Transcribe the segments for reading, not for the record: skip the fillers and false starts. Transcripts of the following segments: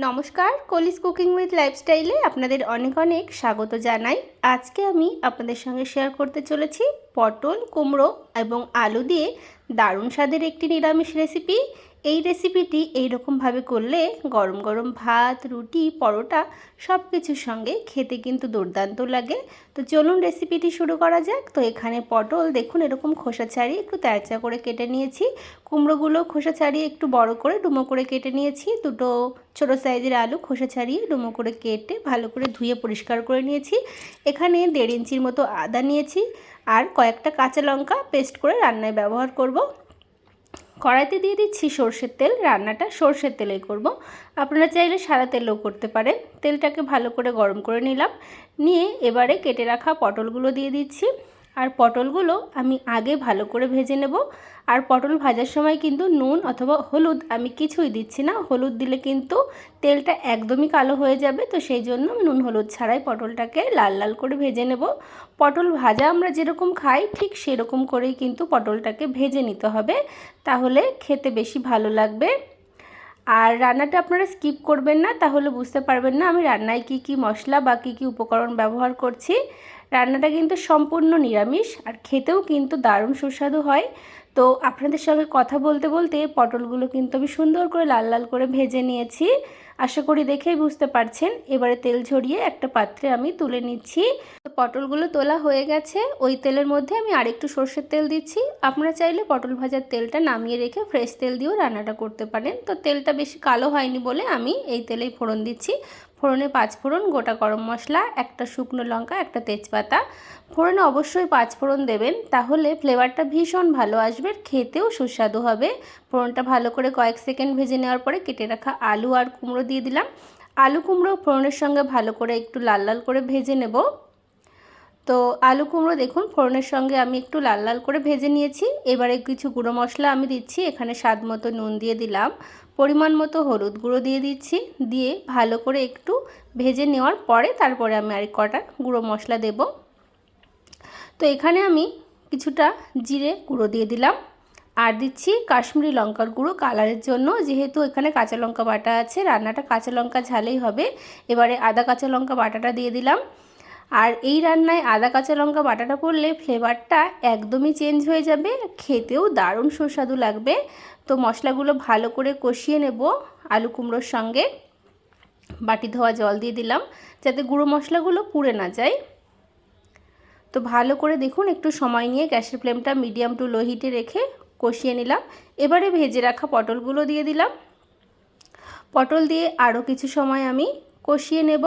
নমস্কার, কলিজ cooking with লাইফস্টাইলে আপনাদের অনেক অনেক স্বাগত জানাই। আজকে আমি আপনাদের সঙ্গে শেয়ার করতে চলেছি পটল, কুমড়ো এবং আলু দিয়ে দারুণ স্বাদের একটি নিরামিষ রেসিপি। এই রেসিপিটি এইরকমভাবে করলে গরম গরম ভাত, রুটি, পরোটা সব কিছুর সঙ্গে খেতে কিন্তু দুর্দান্ত লাগে। তো চলুন রেসিপিটি শুরু করা যাক। তো এখানে পটল দেখুন এরকম খোসা ছাড়িয়ে একটু তেরচা করে কেটে নিয়েছি। কুমড়োগুলো খোসা ছাড়িয়ে একটু বড় করে ডুমো করে কেটে নিয়েছি। দুটো ছোটো সাইজের আলু খোসা ছাড়িয়ে ডুমো করে কেটে ভালো করে ধুয়ে পরিষ্কার করে নিয়েছি। এখানে 1.5 ইঞ্চির মতো আদা নিয়েছি আর কয়েকটা কাঁচা লঙ্কা পেস্ট করে রান্নায় ব্যবহার করব। কড়াইতে দিয়ে দিচ্ছি সর্ষের তেল। রান্নাটা সর্ষের তেলেই করব, আপনারা চাইলে সাদা তেলেও করতে পারেন। তেলটাকে ভালো করে গরম করে নিলাম, নিয়ে এবারে কেটে রাখা পটলগুলো দিয়ে দিচ্ছি। আর পটলগুলো আমি আগে ভালো করে ভেজে নেব। আর পটল ভাজার সময় কিন্তু নুন অথবা হলুদ আমি কিছুই দিচ্ছি না। হলুদ দিলে কিন্তু তেলটা একদমই কালো হয়ে যাবে, তো সেই জন্য আমি নুন হলুদ ছাড়াই পটলটাকে লাল লাল করে ভেজে নেব। পটল ভাজা আমরা যেরকম খাই ঠিক সেরকম করেই কিন্তু পটলটাকে ভেজে নিতে হবে, তাহলে খেতে বেশি ভালো লাগবে। আর রান্নাটা আপনারা স্কিপ করবেন না, তাহলে বুঝতে পারবেন না আমি রান্নায় কি কি মশলা বা কি কি উপকরণ ব্যবহার করছি। রান্নাটা কিন্তু সম্পূর্ণ নিরামিষ আর খেতেও কিন্তু দারুণ সুস্বাদু হয়। তো আপনাদের সঙ্গে কথা বলতে বলতে পটলগুলো কিন্তু আমি সুন্দর করে লাল লাল করে ভেজে নিয়েছি, আশা করি দেখেই বুঝতে পারছেন। এবারে তেল ঝরিয়ে একটা পাত্রে আমি তুলে নিচ্ছি। তো পটলগুলো তোলা হয়ে গেছে। ওই তেলের মধ্যে আমি আরেকটু সর্ষের তেল দিচ্ছি। আপনারা চাইলে পটল ভাজার তেলটা নামিয়ে রেখে ফ্রেশ তেল দিয়েও রান্নাটা করতে পারেন। তো তেলটা বেশি কালো হয়নি বলে আমি এই তেলেই ফোড়ন দিচ্ছি। ফোড়নে 5 ফোড়ন, গোটা গরম মশলা, একটা শুকনো লঙ্কা, একটা তেজপাতা। ফোড়নে অবশ্যই 5 ফোড়ন দেবেন, তাহলে ফ্লেভারটা ভীষণ ভালো আসবে, খেতেও সুস্বাদু হবে। ফোড়নটা ভালো করে কয়েক সেকেন্ড ভেজে নেওয়ার পরে কেটে রাখা আলু আর কুমড়ো দিয়ে দিলাম। আলু কুমড়ো ফোড়নের সঙ্গে ভালো করে একটু লাল লাল করে ভেজে নেব। তো আলু কুমড়ো দেখুন ফোড়নের সঙ্গে আমি একটু লাল লাল করে ভেজে নিয়েছি। এবারে কিছু গুঁড়ো মশলা আমি দিচ্ছি। এখানে স্বাদ মতো নুন দিয়ে দিলাম, পরিমাণ মতো হলুদ গুঁড়ো দিয়ে দিচ্ছি। দিয়ে ভালো করে একটু ভেজে নেওয়ার পরে তারপরে আমি আর কটা গুঁড়ো মশলা দেব। তো এখানে আমি কিছুটা জিরে গুঁড়ো দিয়ে দিলাম আর দিচ্ছি কাশ্মীরি লঙ্কার গুঁড়ো কালারের জন্য, যেহেতু এখানে কাঁচা লঙ্কা বাটা আছে, রান্নাটা কাঁচা লঙ্কা ঝালেই হবে। এবারে আদা কাঁচা লঙ্কা বাটাটা দিয়ে দিলাম। আর এই রান্নায় আদা কাঁচা লঙ্কা বাটাটা পড়লে ফ্লেভারটা একদমই চেঞ্জ হয়ে যাবে, খেতেও দারুণ সুস্বাদু লাগবে। তো মশলাগুলো ভালো করে কষিয়ে নেব আলু কুমড়োর সঙ্গে। বাটি ধোয়া জল দিয়ে দিলাম যাতে গুঁড়ো মশলাগুলো পুড়ে না যায়। তো ভালো করে দেখুন একটু সময় নিয়ে গ্যাসের ফ্লেমটা মিডিয়াম টু লো হিটে রেখে কষিয়ে নিলাম। এবারে ভেজে রাখা পটলগুলো দিয়ে দিলাম। পটল দিয়ে আরও কিছু সময় আমি কষিয়ে নেব।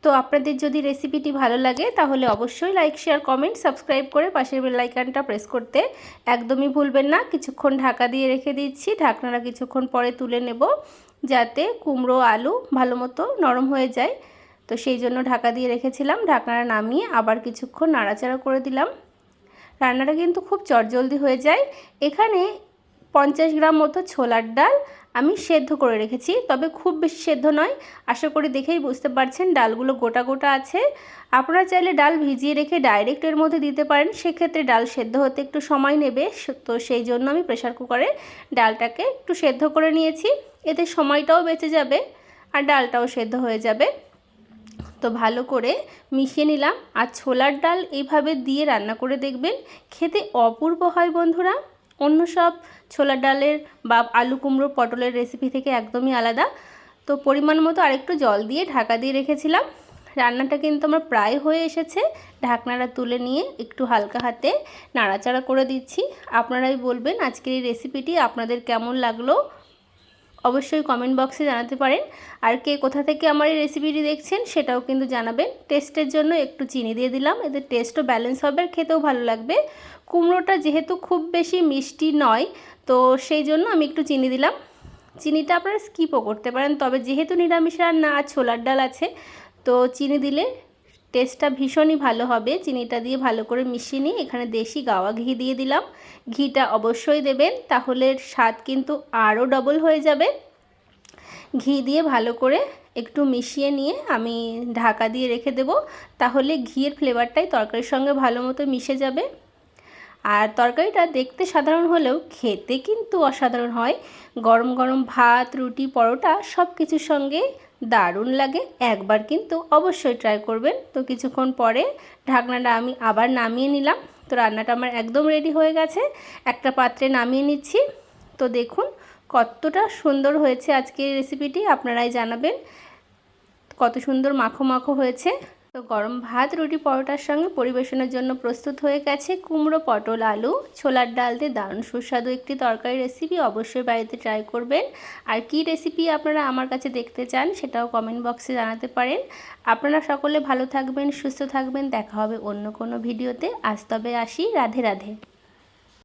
তো আপনাদের যদি রেসিপিটি ভালো লাগে তাহলে অবশ্যই লাইক, শেয়ার, কমেন্ট, সাবস্ক্রাইব করে পাশের বেল আইকনটা প্রেস করতে একদমই ভুলবেন না। কিছুক্ষণ ঢাকা দিয়ে রেখে দিচ্ছি, ঢাকনাটা কিছুক্ষণ পরে তুলে নেব যাতে কুমড়ো আলু ভালো মতো নরম হয়ে যায়। তো সেই জন্য ঢাকা দিয়ে রেখেছিলাম। ঢাকনাটা নামিয়ে আবার কিছুক্ষণ নাড়াচাড়া করে দিলাম। রান্নাটা কিন্তু খুব চটজলদি হয়ে যায়। এখানে 50 গ্রাম মতো ছোলার ডাল আমি সেদ্ধ করে রেখেছি, তবে খুব বেশি সেদ্ধ নয়। আশা করি দেখেই বুঝতে পারছেন ডালগুলো গোটা গোটা আছে। আপনারা চাইলে ডাল ভিজিয়ে রেখে ডাইরেক্ট এর মধ্যে দিতে পারেন, সেক্ষেত্রে ডাল সেদ্ধ হতে একটু সময় নেবে। তো সেই জন্য আমি প্রেসার কুকারে ডালটাকে একটু সেদ্ধ করে নিয়েছি, এতে সময়টাও বেঁচে যাবে আর ডালটাও সেদ্ধ হয়ে যাবে। তো ভালো করে মিশিয়ে নিলাম। আর ছোলার ডাল এইভাবে দিয়ে রান্না করে দেখবেন, খেতে অপূর্ব হয় বন্ধুরা। অন্য সব ছোলার ডালের বা আলু কুমড়ো পটলের রেসিপি থেকে একদমই আলাদা। তো পরিমাণ মতো আরেকটু জল দিয়ে ঢাকা দিয়ে রেখেছিলাম। রান্নাটা কিন্তু আমার প্রায় হয়ে এসেছে। ঢাকনাটা তুলে নিয়ে একটু হালকা হাতে নাড়াচাড়া করে দিচ্ছি। আপনারাই বলবেন আজকের এই রেসিপিটি আপনাদের কেমন লাগলো, অবশ্যই কমেন্ট বক্সে জানাতে পারেন। আর কে কোথা থেকে আমার এই রেসিপিটি দেখছেন সেটাও কিন্তু জানাবেন। টেস্টের জন্য একটু চিনি দিয়ে দিলাম, এতে টেস্টও ব্যালেন্স হবে আর খেতেও ভালো লাগবে। কুমড়োটা যেহেতু খুব বেশি মিষ্টি নয়, তো সেই জন্য আমি একটু চিনি দিলাম। চিনিটা আপনারা স্কিপও করতে পারেন, তবে যেহেতু নিরামিষ রান্না আর ছোলার ডাল আছে, তো চিনি দিলে টেস্টটা ভীষণই ভালো হবে। চিনিটা দিয়ে ভালো করে মিশিয়ে নিয়ে এখানে দেশি গাওয়া ঘি দিয়ে দিলাম। ঘিটা অবশ্যই দেবেন, তাহলে স্বাদ কিন্তু আরও ডবল হয়ে যাবে। ঘি দিয়ে ভালো করে একটু মিশিয়ে নিয়ে আমি ঢাকা দিয়ে রেখে দেব, তাহলে ঘিয়ের ফ্লেভারটাই তরকারির সঙ্গে ভালো মতো মিশে যাবে। আর তরকারিটা দেখতে সাধারণ হলেও খেতে কিন্তু অসাধারণ হয়। গরম গরম ভাত, রুটি, পরোটা সব কিছুর সঙ্গে দারুণ লাগে। একবার কিন্তু অবশ্যই ট্রাই করবেন। তো কিছুক্ষণ পরে ঢাকনাটা আমি আবার নামিয়ে নিলাম। তো রান্নাটা আমার একদম রেডি হয়ে গেছে। একটা পাত্রে নামিয়ে নিচ্ছি। তো দেখুন কতটা সুন্দর হয়েছে আজকের রেসিপিটি, আপনারাই জানাবেন কত সুন্দর মাখো মাখো হয়েছে। তো গরম ভাত, রুটি, পরোটার সঙ্গে পরিবেশনের জন্য প্রস্তুত হয়ে গেছে কুমড়ো, পটল, আলু, ছোলার ডাল দিয়ে দারুণ সুস্বাদু একটি তরকারি রেসিপি। অবশ্যই বাড়িতে ট্রাই করবেন। আর কি রেসিপি আপনারা আমার কাছে দেখতে চান সেটাও কমেন্ট বক্সে জানাতে পারেন। আপনারা সকলে ভালো থাকবেন, সুস্থ থাকবেন। দেখা হবে অন্য কোনো ভিডিওতে। আজ তবে আসি, রাধে রাধে।